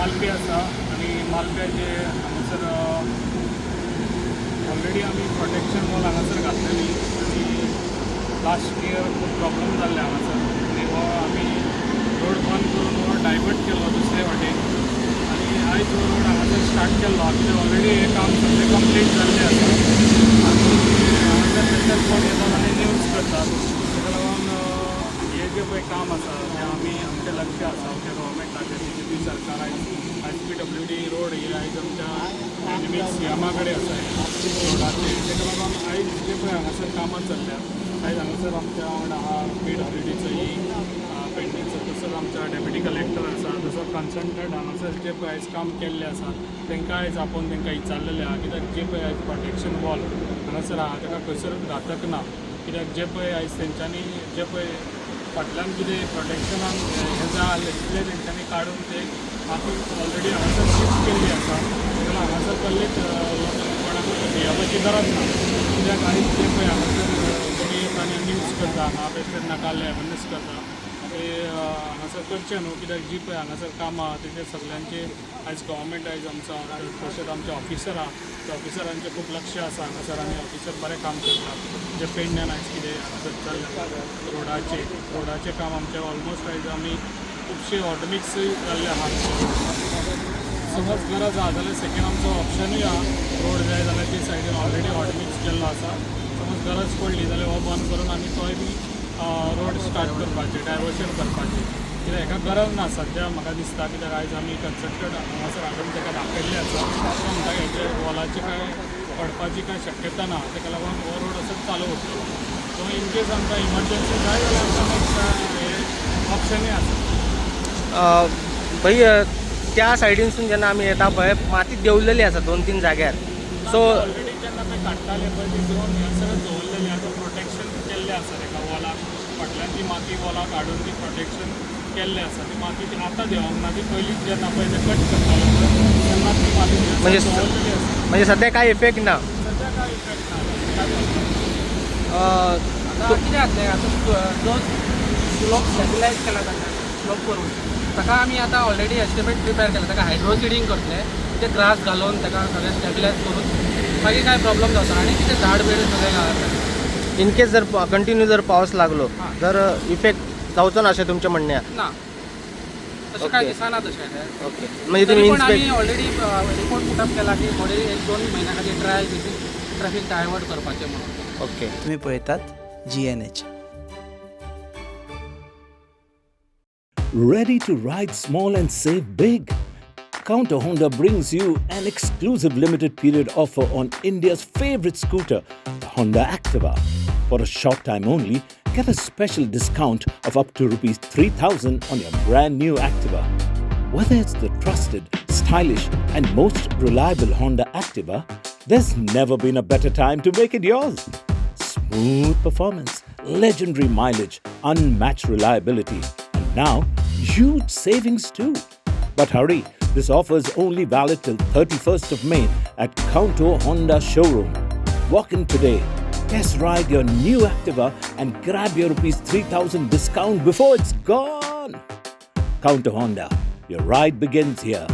मालपे आसा आनी मालप्याचे हांगासर ऑलरेडी आमी प्रोटेक्शन वॉल हांगासर घातलेली आनी लास्ट इयर खूब प्रॉब्लम जाल्ले हांगासर आनी हो आमी रोड बंद करून हो डायवर्ट केलो दुसरे वाटेन आनी आयज हो रोड हांगासर स्टार्ट केल्लो कित्याक ऑलरेडी हे काम सगळें कंप्लीट जाल्लें आसा आनी हांगासर तेंच्यान कोण येतात आनी न्यूज करतात ताका लागून हे जे पळय काम आसा तें आमी आमचें लक्ष आसा आमच्या गव्हर्मेंटाचें बी जे पी सरकार आयज PWD रोड हे आयज आमच्या एनिमिक्स सीएमा कडेन आसा रोडाचे ताका लागून आयज जे पळय हांगासर कामां चल्ल्यात आयज हांगासर आमच्या वांगडा आहा PWDचो पेंडींगचो तसोच आमच्या डेप्युटी कलेक्टर आसा तसो कन्सल्टंट हांगासर जे पळय आयज काम केल्लें आसा तांकां आयज आपोवन तांकां विचारलेलें आहा कित्याक जे पळय आयज प्रोटेक्शन वॉल हांगासर आहा ताका खंयसर घातक ना कित्याक जे पळय आयज तेंच्यांनी जे पळय फाटल्यान कितें प्रोटेक्शनाक हें जाय आसलें तितलें तेंच्यांनी काडून ते माती ऑलरेडी हांगासर शिफ्ट केल्ली आसा ताका लागून हांगासर कसलेच कोणाकूय भियेवपाची गरज ना कित्याक आयज जे पळय हांगासर कोणी आनी न्यूज करता हांगा बेश्टेच नाका अवेरनेस करता ते हांगासर करचें न्हू कित्याक जी पळय हांगासर कामां आहा तेचे सगळ्यांचे आयज गव्हर्मेंट आयज आमचो तशेंच आमचे ऑफिसर आहा त्या ऑफिसरांचें खूब लक्ष आसा हांगासर आनी ऑफिसर बरें काम करतात जे पेडण्यान आयज कितें हांगासर चल्लें रोडाचें काम आमचें ऑलमोस्ट आयज आमी खुबशे ऑटोमिक्स जाल्ले आहा समज गरज आहा जाल्यार सेकेंड आमचो ऑप्शनूय आहा रोड जाय जाल्यार ते सायडीन ऑलरेडी ऑटोमिक्स केल्लो आसा समज गरज पडली जाल्यार हो बंद करून आमी तोय बी रोड स्टार्ट करपाचें डायवर्शन करपाचें कित्याक हाका गरज ना सद्या म्हाका दिसता कित्याक आयज आमी कन्स्ट्रक्टेड हांगासर हाडून ताका दाखयल्लें आसा तो म्हणटा हेचे वॉलाची काय पडपाची काय शक्यता ना ताका लागून हो रोड असोच चालू उरतलो सो इन केस आमकां इमर्जन्सी जाय जाल्यार आमकां नेक्स्ट हे ऑप्शनूय आसा भाई त्या सायडीनसून जेन्ना आमी येता पळय माती देंवलेली आसा 2-3 जाग्यार सो ऑलरेडी जेन्ना ते काडटाले पळय ती ड्रोन हे सगळें दवरलेलें आसा प्रोटेक्शन केल्लें आसा ताका वॉलाक फाटल्यान ती माती वॉलाक हाडून ती प्रोटेक्शन केल्लें आसा ती माती ती आतां देंवोंक ना ती पयलींच जेन्ना पळय ते कट करताले पळय तेन्ना ती माती दवरलेली आसा म्हणजे सध्या कांय इफेक्ट ना सद्या कांय इफेक्ट ना आता कितें जातलें आतां जो स्लोप स्टॅबिलायज केला ताका स्लोप करून ताका आमी आतां ऑलरेडी एस्टिमेट प्रिपेर केला ताका हायड्रो सिडींग करतले ते ग्रास घालून ताका सगळें स्टॅबिलायज करून मागीर कांय प्रॉब्लम जाता आनी कितें झाड बीड सगळें घालता इन केस जर कंटिन्यू जर पावस लागलो तर इफेक्ट जावचो ना अशें तुमचें म्हणणें आहा ना तशें कांय दिसना तशें ओके म्हणजे तुमी पण आमी इन्स्पेक्ट ऑलरेडी रिपोर्ट पुटअप केला की थोडे 1-2 म्हयन्या खातीर ट्रायल ट्रॅफिक डायवर्ट करपाचें म्हणून ओके तुम्ही पळयतात GNH. Ready to ride small and save big? Counter Honda brings you an exclusive limited period offer on India's favorite scooter, the Honda Activa. For a short time only, get a special discount of up to Rs 3,000 on your brand new Activa. Whether it's the trusted, stylish and most reliable Honda Activa, there's never been a better time to make it yours. Smooth performance, legendary mileage, unmatched reliability, and now huge savings too. But hurry, this offer is only valid till 31st of May at Counter Honda showroom. Walk in today, test ride your new Activa and grab your Rs 3,000 discount before it's gone. Counter Honda, your ride begins here.